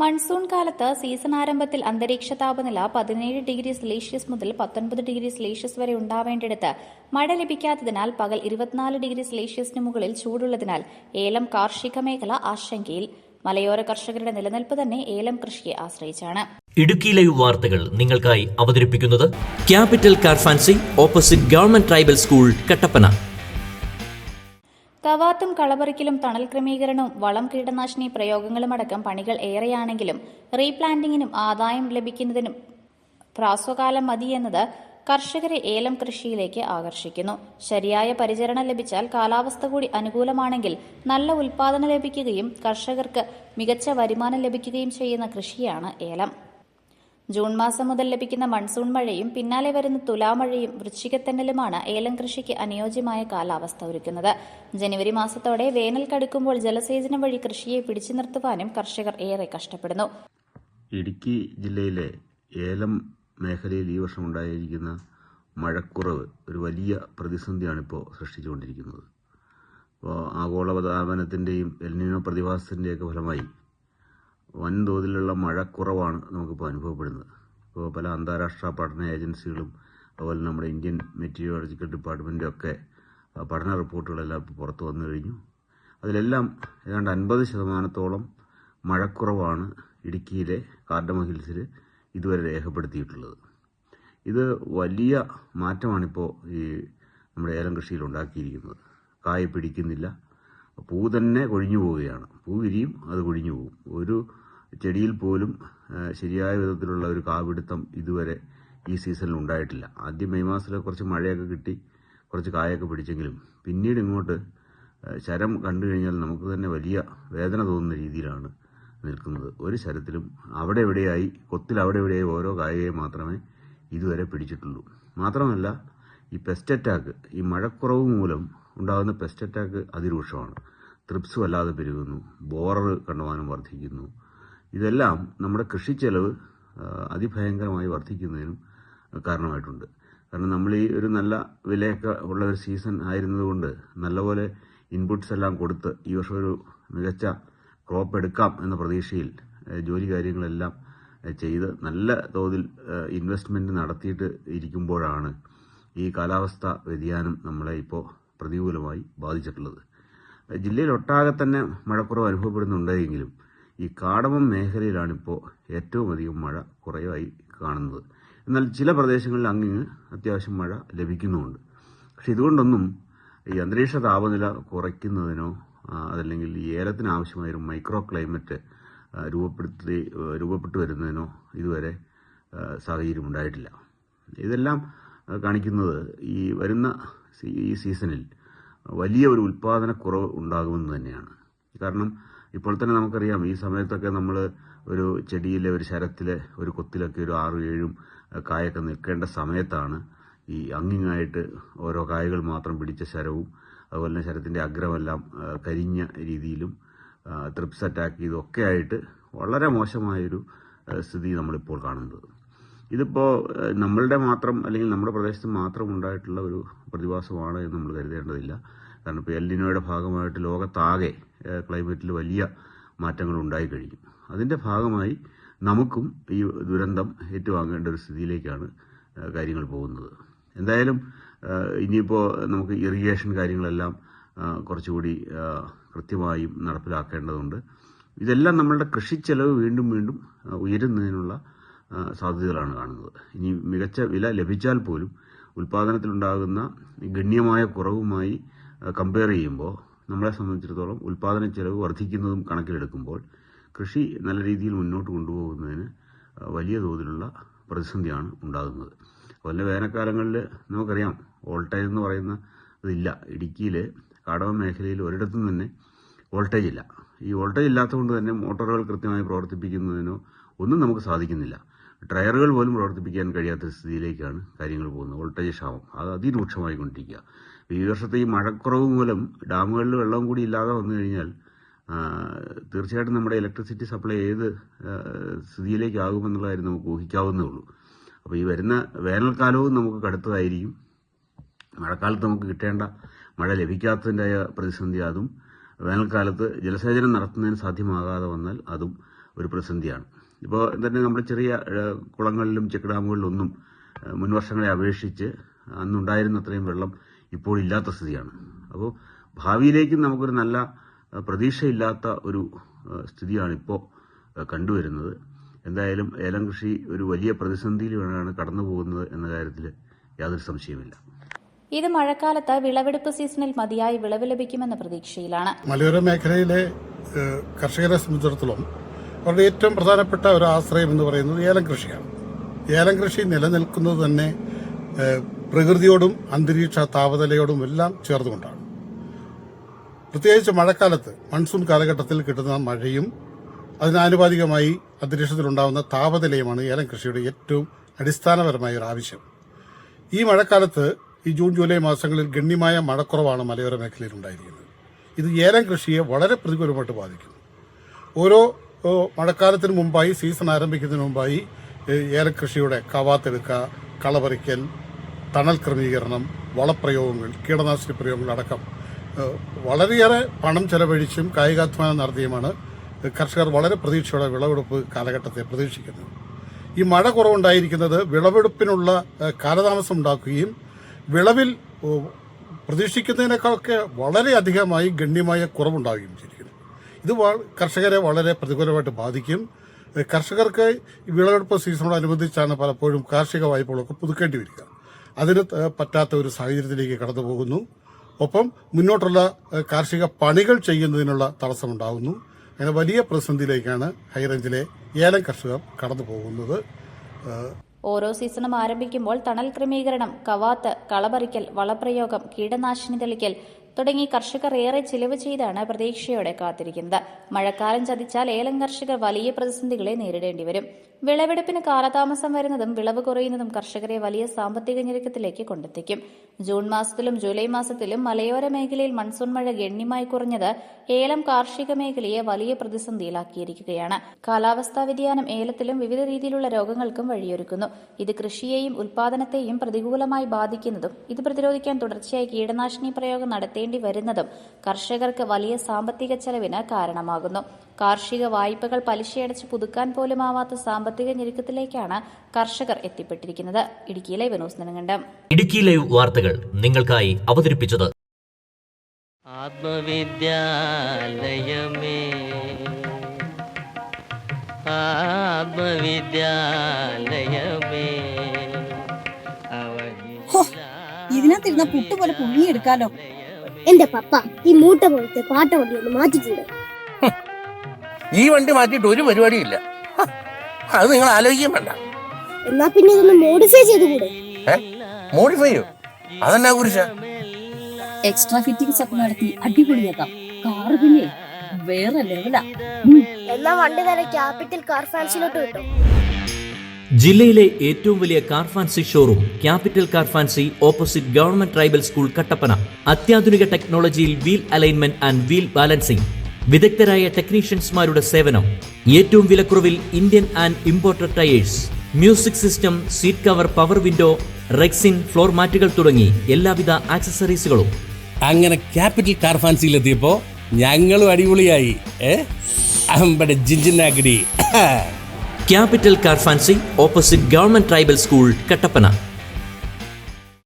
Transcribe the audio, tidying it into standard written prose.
Monsoon കാലത്ത് season ആരംഭത്തിൽ അന്തരീക്ഷ താപനില 17 ° മുതൽ 19 ° വരെ ഉണ്ടാവേണ്ടിടത്ത് മഴ ലഭിക്കാത്തതിനാൽ പകൽ 24 ° മുകളിൽ ചൂടുള്ളതിനാൽ ഏലം കാർഷിക മേഖല ആശങ്കയിൽ. മലയോര കർഷകരുടെ നിലനിൽപ്പ് തന്നെ ഏലം കൃഷിയെ ആശ്രയിച്ചാണ്. ഇടുക്കി ലൈവ് വാർത്തകൾ നിങ്ങൾക്കായി അവതരിപ്പിക്കുന്നത് capital car fancy opposite government tribal school, Kattappana. കവാത്തും കളപറിക്കലും തണൽ ക്രമീകരണവും വളം കീടനാശിനി പ്രയോഗങ്ങളുമടക്കം പണികൾ ഏറെയാണെങ്കിലും റീപ്ലാന്റിങ്ങിനും ആദായം ലഭിക്കുന്നതിനും ഹ്രസ്വകാലം മതിയെന്നത് കർഷകരെ ഏലം കൃഷിയിലേക്ക് ആകർഷിക്കുന്നു. ശരിയായ പരിചരണം ലഭിച്ചാൽ കാലാവസ്ഥ കൂടി അനുകൂലമാണെങ്കിൽ നല്ല ഉൽപാദനം ലഭിക്കുകയും കർഷകർക്ക് മികച്ച വരുമാനം ലഭിക്കുകയും ചെയ്യുന്ന കൃഷിയാണ് ഏലം. ജൂൺ മാസം മുതൽ ലഭിക്കുന്ന മൺസൂൺ മഴയും പിന്നാലെ വരുന്ന തുലാമഴയും വൃശ്ചികത്തെന്നലുമാണ് ഏലം കൃഷിക്ക് അനുയോജ്യമായ കാലാവസ്ഥ ഒരുക്കുന്നത്. ജനുവരി മാസത്തോടെ വേനൽ കടുക്കുമ്പോൾ ജലസേചനം വഴി കൃഷിയെ പിടിച്ചു നിർത്തുവാനും കർഷകർ ഏറെ കഷ്ടപ്പെടുന്നു. ഇടുക്കി ജില്ലയിലെ ഏലം മേഖലയിൽ ഈ വർഷം ഉണ്ടായിരിക്കുന്ന മഴക്കുറവ് ഒരു വലിയ പ്രതിസന്ധിയാണിപ്പോൾ സൃഷ്ടിച്ചുകൊണ്ടിരിക്കുന്നത്. അപ്പോൾ ആഗോളതാപനത്തിൻ്റെയും എൽനിനോ പ്രതിഭാസത്തിൻ്റെയൊക്കെ ഫലമായി വൻതോതിലുള്ള മഴക്കുറവാണ് നമുക്കിപ്പോൾ അനുഭവപ്പെടുന്നത്. ഇപ്പോൾ പല അന്താരാഷ്ട്ര പഠന ഏജൻസികളും അതുപോലെ നമ്മുടെ ഇന്ത്യൻ മെറ്റീരിയോളജിക്കൽ ഡിപ്പാർട്ട്മെൻറ്റും ഒക്കെ പഠന റിപ്പോർട്ടുകളെല്ലാം ഇപ്പോൾ പുറത്തു വന്നു കഴിഞ്ഞു. അതിലെല്ലാം ഏതാണ്ട് 50% മഴക്കുറവാണ് ഇടുക്കിയിലെ കാർഡമ ഹിൽസിൽ ഇതുവരെ രേഖപ്പെടുത്തിയിട്ടുള്ളത്. ഇത് വലിയ മാറ്റമാണിപ്പോൾ ഈ നമ്മുടെ ഏലം കൃഷിയിൽ ഉണ്ടാക്കിയിരിക്കുന്നത്. കായ പിടിക്കുന്നില്ല, പൂ തന്നെ കൊഴിഞ്ഞു പോവുകയാണ്. പൂ വിരിയും, അത് കൊഴിഞ്ഞു പോകും. ഒരു ചെടിയിൽ പോലും ശരിയായ വിധത്തിലുള്ള ഒരു കാപിടുത്തം ഇതുവരെ ഈ സീസണിൽ ഉണ്ടായിട്ടില്ല. ആദ്യം മെയ് മാസത്തിൽ കുറച്ച് മഴയൊക്കെ കിട്ടി, കുറച്ച് കായൊക്കെ പിടിച്ചെങ്കിലും പിന്നീട് ഇങ്ങോട്ട് ശരം കണ്ടു കഴിഞ്ഞാൽ നമുക്ക് തന്നെ വലിയ വേദന തോന്നുന്ന രീതിയിലാണ് നിൽക്കുന്നത്. ഒരു ശരത്തിലും അവിടെ എവിടെയായി കൊത്തിൽ അവിടെ എവിടെയായി ഓരോ കായയെ മാത്രമേ ഇതുവരെ പിടിച്ചിട്ടുള്ളൂ. മാത്രമല്ല, ഈ പെസ്റ്റ് അറ്റാക്ക്, ഈ മഴക്കുറവ് മൂലം ഉണ്ടാകുന്ന പെസ്റ്റ് അറ്റാക്ക് അതിരൂക്ഷമാണ്. ത്രിപ്സ് വല്ലാതെ പെരുകുന്നു, ബോറർ കണ്ടമാനം വർദ്ധിക്കുന്നു. ഇതെല്ലാം നമ്മുടെ കൃഷി ചെലവ് അതിഭയങ്കരമായി വർദ്ധിക്കുന്നതിനും കാരണമായിട്ടുണ്ട്. കാരണം നമ്മൾ ഈ ഒരു നല്ല വിലയൊക്കെ ഉള്ള ഒരു സീസൺ ആയിരുന്നതുകൊണ്ട് നല്ലപോലെ ഇൻപുട്സ് എല്ലാം കൊടുത്ത് ഈ വർഷം ഒരു മികച്ച ക്രോപ്പ് എടുക്കാം എന്ന പ്രതീക്ഷയിൽ ജോലി കാര്യങ്ങളെല്ലാം ചെയ്ത് നല്ല തോതിൽ ഇൻവെസ്റ്റ്മെൻറ്റ് നടത്തിയിട്ട് ഇരിക്കുമ്പോഴാണ് ഈ കാലാവസ്ഥ വ്യതിയാനം നമ്മളെ ഇപ്പോൾ പ്രതികൂലമായി ബാധിച്ചിട്ടുള്ളത്. ജില്ലയിലൊട്ടാകെ തന്നെ മഴക്കുറവ് അനുഭവപ്പെടുന്നുണ്ടെങ്കിലും ഈ കാടമം മേഖലയിലാണിപ്പോൾ ഏറ്റവും അധികം മഴ കുറവായി കാണുന്നത്. എന്നാൽ ചില പ്രദേശങ്ങളിൽ അങ്ങിങ്ങ് അത്യാവശ്യം മഴ ലഭിക്കുന്നുമുണ്ട്. പക്ഷെ ഇതുകൊണ്ടൊന്നും ഈ അന്തരീക്ഷ താപനില കുറയ്ക്കുന്നതിനോ അതല്ലെങ്കിൽ ഈ ഏലത്തിന് ആവശ്യമായൊരു മൈക്രോ ക്ലൈമറ്റ് രൂപപ്പെട്ടു വരുന്നതിനോ ഇതുവരെ സാഹചര്യം ഉണ്ടായിട്ടില്ല. ഇതെല്ലാം കാണിക്കുന്നത് ഈ വരുന്ന ഈ സീസണിൽ വലിയ ഒരു ഉൽപ്പാദനക്കുറവ് ഉണ്ടാകുമെന്ന് തന്നെയാണ്. കാരണം ഇപ്പോൾ തന്നെ നമുക്കറിയാം, ഈ സമയത്തൊക്കെ നമ്മൾ ഒരു ചെടിയിലെ ഒരു ശരത്തിലെ ഒരു കൊത്തിലൊക്കെ ഒരു 6-7 കായൊക്കെ നിൽക്കേണ്ട സമയത്താണ് ഈ അങ്ങിങ്ങായിട്ട് ഓരോ കായകൾ മാത്രം പിടിച്ച ശരവും അതുപോലെ തന്നെ ശരത്തിൻ്റെ അഗ്രമെല്ലാം കരിഞ്ഞ രീതിയിലും ത്രിപ്സ് അറ്റാക്ക് ഇതൊക്കെ ആയിട്ട് വളരെ മോശമായൊരു സ്ഥിതി നമ്മളിപ്പോൾ കാണുന്നത്. ഇതിപ്പോൾ നമ്മളുടെ മാത്രം അല്ലെങ്കിൽ നമ്മുടെ പ്രദേശത്ത് മാത്രം ഉണ്ടായിട്ടുള്ള ഒരു പ്രതിഭാസമാണ് എന്ന് നമ്മൾ കരുതേണ്ടതില്ല. കാരണം ഇപ്പോൾ എൽനിനോയുടെ ഭാഗമായിട്ട് ലോകത്താകെ ക്ലൈമറ്റിൽ വലിയ മാറ്റങ്ങൾ ഉണ്ടായിക്കഴിഞ്ഞു. അതിൻ്റെ ഭാഗമായി നമുക്കും ഈ ദുരന്തം ഏറ്റുവാങ്ങേണ്ട ഒരു സ്ഥിതിയിലേക്കാണ് കാര്യങ്ങൾ പോകുന്നത്. എന്തായാലും ഇനിയിപ്പോൾ നമുക്ക് ഇറിഗേഷൻ കാര്യങ്ങളെല്ലാം കുറച്ചുകൂടി കൃത്യമായും നടപ്പിലാക്കേണ്ടതുണ്ട്. ഇതെല്ലാം നമ്മളുടെ കൃഷി ചെലവ് വീണ്ടും വീണ്ടും ഉയരുന്നതിനുള്ള സാധ്യതകളാണ് കാണുന്നത്. ഇനി മികച്ച വില ലഭിച്ചാൽ പോലും ഉൽപ്പാദനത്തിലുണ്ടാകുന്ന ഗണ്യമായ കുറവുമായി കമ്പയർ ചെയ്യുമ്പോൾ നമ്മളെ സംബന്ധിച്ചിടത്തോളം ഉൽപ്പാദന ചെലവ് വർദ്ധിക്കുന്നതും കണക്കിലെടുക്കുമ്പോൾ കൃഷി നല്ല രീതിയിൽ മുന്നോട്ട് കൊണ്ടുപോകുന്നതിന് വലിയ തോതിലുള്ള പ്രതിസന്ധിയാണ് ഉണ്ടാകുന്നത്. അതുപോലെ വേനൽക്കാലങ്ങളിൽ നമുക്കറിയാം വോൾട്ടേജ് എന്ന് പറയുന്ന ഇതില്ല. ഇടുക്കിയിൽ കാടമ മേഖലയിൽ ഒരിടത്തും തന്നെ വോൾട്ടേജ് ഇല്ല. ഈ വോൾട്ടേജ് ഇല്ലാത്തതുകൊണ്ട് തന്നെ മോട്ടോറുകൾ കൃത്യമായി പ്രവർത്തിപ്പിക്കുന്നതിനോ ഒന്നും നമുക്ക് സാധിക്കുന്നില്ല. ഡ്രയറുകൾ പോലും പ്രവർത്തിപ്പിക്കാൻ കഴിയാത്ത സ്ഥിതിയിലേക്കാണ് കാര്യങ്ങൾ പോകുന്നത്. വോൾട്ടേജ് ക്ഷാമം അത് അതിരൂക്ഷമായി കൊണ്ടിരിക്കുക. ഈ വർഷത്തെ ഈ മഴക്കുറവ് മൂലം ഡാമുകളിൽ വെള്ളം കൂടി ഇല്ലാതെ വന്നു കഴിഞ്ഞാൽ തീർച്ചയായിട്ടും നമ്മുടെ ഇലക്ട്രിസിറ്റി സപ്ലൈ ഏത് സ്ഥിതിയിലേക്കാകുമെന്നുള്ള കാര്യം നമുക്ക് ഊഹിക്കാവുന്നേ ഉള്ളൂ. അപ്പോൾ ഈ വരുന്ന വേനൽക്കാലവും നമുക്ക് കടുത്തതായിരിക്കും. മഴക്കാലത്ത് നമുക്ക് കിട്ടേണ്ട മഴ ലഭിക്കാത്തതിൻ്റെ പ്രതിസന്ധി അതും വേനൽക്കാലത്ത് ജലസേചനം നടത്തുന്നതിന് സാധ്യമാകാതെ വന്നാൽ അതും ഒരു പ്രതിസന്ധിയാണ്. ഇപ്പോൾ തന്നെ നമ്മുടെ ചെറിയ കുളങ്ങളിലും ചെക്ക് ഡാമുകളിലൊന്നും മുൻവർഷങ്ങളെ അപേക്ഷിച്ച് അന്നുണ്ടായിരുന്ന അത്രയും വെള്ളം ഇപ്പോൾ ഇല്ലാത്ത സ്ഥിതിയാണ്. അപ്പോൾ ഭാവിയിലേക്കും നമുക്കൊരു നല്ല പ്രതീക്ഷയില്ലാത്ത ഒരു സ്ഥിതിയാണ് ഇപ്പോൾ കണ്ടുവരുന്നത്. എന്തായാലും ഏലം കൃഷി ഒരു വലിയ പ്രതിസന്ധിയിലൂടെയാണ് കടന്നു പോകുന്നത് എന്ന കാര്യത്തിൽ യാതൊരു സംശയമില്ല. ഇത് മഴക്കാലത്ത് വിളവെടുപ്പ് സീസണിൽ മതിയായി വിളവ് ലഭിക്കുമെന്ന പ്രതീക്ഷയിലാണ്. മലയോര മേഖലയിലെ കർഷകരെ സംബന്ധിച്ചിടത്തോളം അവരുടെ ഏറ്റവും പ്രധാനപ്പെട്ട ഒരു ആശ്രയം എന്ന് പറയുന്നത് ഏലം കൃഷിയാണ്. ഏലം കൃഷി നിലനിൽക്കുന്നത് തന്നെ പ്രകൃതിയോടും അന്തരീക്ഷ താപനിലയോടും എല്ലാം ചേർന്നുകൊണ്ടാണ്. പ്രത്യേകിച്ച് മഴക്കാലത്ത് മൺസൂൺ കാലഘട്ടത്തിൽ കിട്ടുന്ന മഴയും അതിനാനുപാതികമായി അന്തരീക്ഷത്തിലുണ്ടാകുന്ന താപനിലയുമാണ് ഏലം കൃഷിയുടെ ഏറ്റവും അടിസ്ഥാനപരമായ ഒരു ആവശ്യം. ഈ മഴക്കാലത്ത് ഈ ജൂൺ ജൂലൈ മാസങ്ങളിൽ ഗണ്യമായ മഴക്കുറവാണ് മലയോര മേഖലയിൽ ഉണ്ടായിരിക്കുന്നത്. ഇത് ഏലം കൃഷിയെ വളരെ പ്രതികൂലമായിട്ട് ബാധിക്കുന്നു. ഓരോ മഴക്കാലത്തിന് മുമ്പായി, സീസൺ ആരംഭിക്കുന്നതിന് മുമ്പായി ഏലകൃഷിയുടെ കവാത്തെടുക്കുക, കളപറിക്കൽ, തണൽ ക്രമീകരണം, വളപ്രയോഗങ്ങൾ, കീടനാശിനി പ്രയോഗങ്ങൾ അടക്കം വളരെയേറെ പണം ചെലവഴിച്ചും കായികാധ്വാനം നടത്തിയുമാണ് കർഷകർ വളരെ പ്രതീക്ഷയോടെ വിളവെടുപ്പ് കാലഘട്ടത്തെ പ്രതീക്ഷിക്കുന്നത്. ഈ മഴ കുറവുണ്ടായിരിക്കുന്നത് വിളവെടുപ്പിനുള്ള കാലതാമസം ഉണ്ടാക്കുകയും വിളവിൽ പ്രതീക്ഷിക്കുന്നതിനേക്കാളൊക്കെ വളരെയധികമായി ഗണ്യമായ കുറവുണ്ടാവുകയും ചെയ്തിരിക്കുന്നു. ഇത് കർഷകരെ വളരെ പ്രതികൂലമായിട്ട് ബാധിക്കും. കർഷകർക്ക് വിളവെടുപ്പ് സീസണോടനുബന്ധിച്ചാണ് പലപ്പോഴും കാർഷിക വായ്പകളൊക്കെ പുതുക്കേണ്ടി വരിക. അതിന് പറ്റാത്ത ഒരു സാഹചര്യത്തിലേക്ക് കടന്നു പോകുന്നു. ഒപ്പം മുന്നോട്ടുള്ള കാർഷിക പണികൾ ചെയ്യുന്നതിനുള്ള തടസ്സമുണ്ടാകുന്നു. അങ്ങനെ വലിയ പ്രതിസന്ധിയിലേക്കാണ് ഹൈറേഞ്ചിലെ ഏലം കർഷകർ കടന്നു പോകുന്നത്. ഓരോ സീസണും ആരംഭിക്കുമ്പോൾ തണൽ ക്രമീകരണം, കവാത്ത്, കളപറിക്കൽ, വളപ്രയോഗം, കീടനാശിനി തെളിക്കൽ തുടങ്ങി കർഷകർ ഏറെ ചിലവ് ചെയ്താണ് പ്രതീക്ഷയോടെ കാത്തിരിക്കുന്നത്. മഴക്കാലം ചതിച്ചാൽ ഏലം കർഷകർ വലിയ പ്രതിസന്ധികളെ നേരിടേണ്ടി വരും. വിളവെടുപ്പിന് കാലതാമസം വരുന്നതും വിളവ് കുറയുന്നതും കർഷകരെ വലിയ സാമ്പത്തിക ഞെരുക്കത്തിലേക്ക് കൊണ്ടെത്തിക്കും. ജൂൺ മാസത്തിലും ജൂലൈ മാസത്തിലും മലയോര മേഖലയിൽ മൺസൂൺ മഴ ഗണ്യമായി കുറഞ്ഞത് ഏലം കാർഷിക മേഖലയെ വലിയ പ്രതിസന്ധിയിലാക്കിയിരിക്കുകയാണ്. കാലാവസ്ഥാ വ്യതിയാനം ഏലത്തിലും വിവിധ രീതിയിലുള്ള രോഗങ്ങൾക്കും വഴിയൊരുക്കുന്നു. ഇത് കൃഷിയെയും ഉൽപാദനത്തെയും പ്രതികൂലമായി ബാധിക്കുന്നതും ഇത് പ്രതിരോധിക്കാൻ തുടർച്ചയായി കീടനാശിനി പ്രയോഗം നടത്തേണ്ടി വരുന്നതും കർഷകർക്ക് വലിയ സാമ്പത്തിക ചെലവിന് കാരണമാകുന്നു. കാർഷിക വായ്പകൾ പലിശയടച്ച് പുതുക്കാൻ പോലുമാവാത്ത സാമ്പത്തിക ഞെരുക്കത്തിലേക്കാണ് കർഷകർ എത്തിപ്പെട്ടിരിക്കുന്നത്. Idukki live news Nedumkandam. Idukki live വാർത്തകൾ നിങ്ങൾക്കായി അവതരിപ്പിച്ചത് ആത്മവിദ്യാലയമേ ഇതിനകത്തിരുന്ന പുട്ടുപോലെ പുഴുങ്ങിയെടുക്കാലോ. എന്റെ പപ്പ ഈ മൂട്ട പോലത്തെ പാട്ട വണ്ടി ഒന്ന് മാറ്റിക്കൂടെ? ഈ വണ്ടി മാറ്റിയിട്ട് ഒരു പരിപാടിയില്ല. അത് നിങ്ങൾ ആലോചിക്കാൻ വേണ്ട. എന്നാ പിന്നെ ഇതൊന്ന് മോഡിഫൈ ചെയ്തുകൂടെ? മോഡിഫൈയോ? അതെന്നാ കുറിച്ച? എക്സ്ട്രാ ഫിറ്റിംഗ്സ് ഒക്കെ നടത്തി അടിപൊളിയാക്കാം. കാറ് പിന്നെ വേറെ ലെവലാ. എന്നാ വണ്ടി നേരെ ക്യാപിറ്റൽ കാർ ഫാൻസിലോട്ട് കിട്ടും. ജില്ലയിലെ ഏറ്റവും വലിയ car fancy showroom capital car fancy, opposite government tribal school, Kattappana. അത്യാധുനിക ടെക്നോളജിയിൽ wheel alignment and wheel balancing, വിദഗ്ധരായ ടെക്നീഷ്യൻസ്മാരുടെ സേവനം, ഏറ്റവും വിലക്കുറവിൽ Indian and imported tyres, music system, seat cover, power window, rexine, floor മാറ്റുകൾ തുടങ്ങി എല്ലാവിധ ആക്സസറീസുകളും. അങ്ങനെ ക്യാപിറ്റൽ കാർ ഫാൻസിയിലെത്തിയപ്പോ ഞങ്ങളും അടിപൊളിയായി. അമ്പടെ ജിഞ്ചിനാഗിടി. Capital car fancy, opposite government tribal school, Kattappana.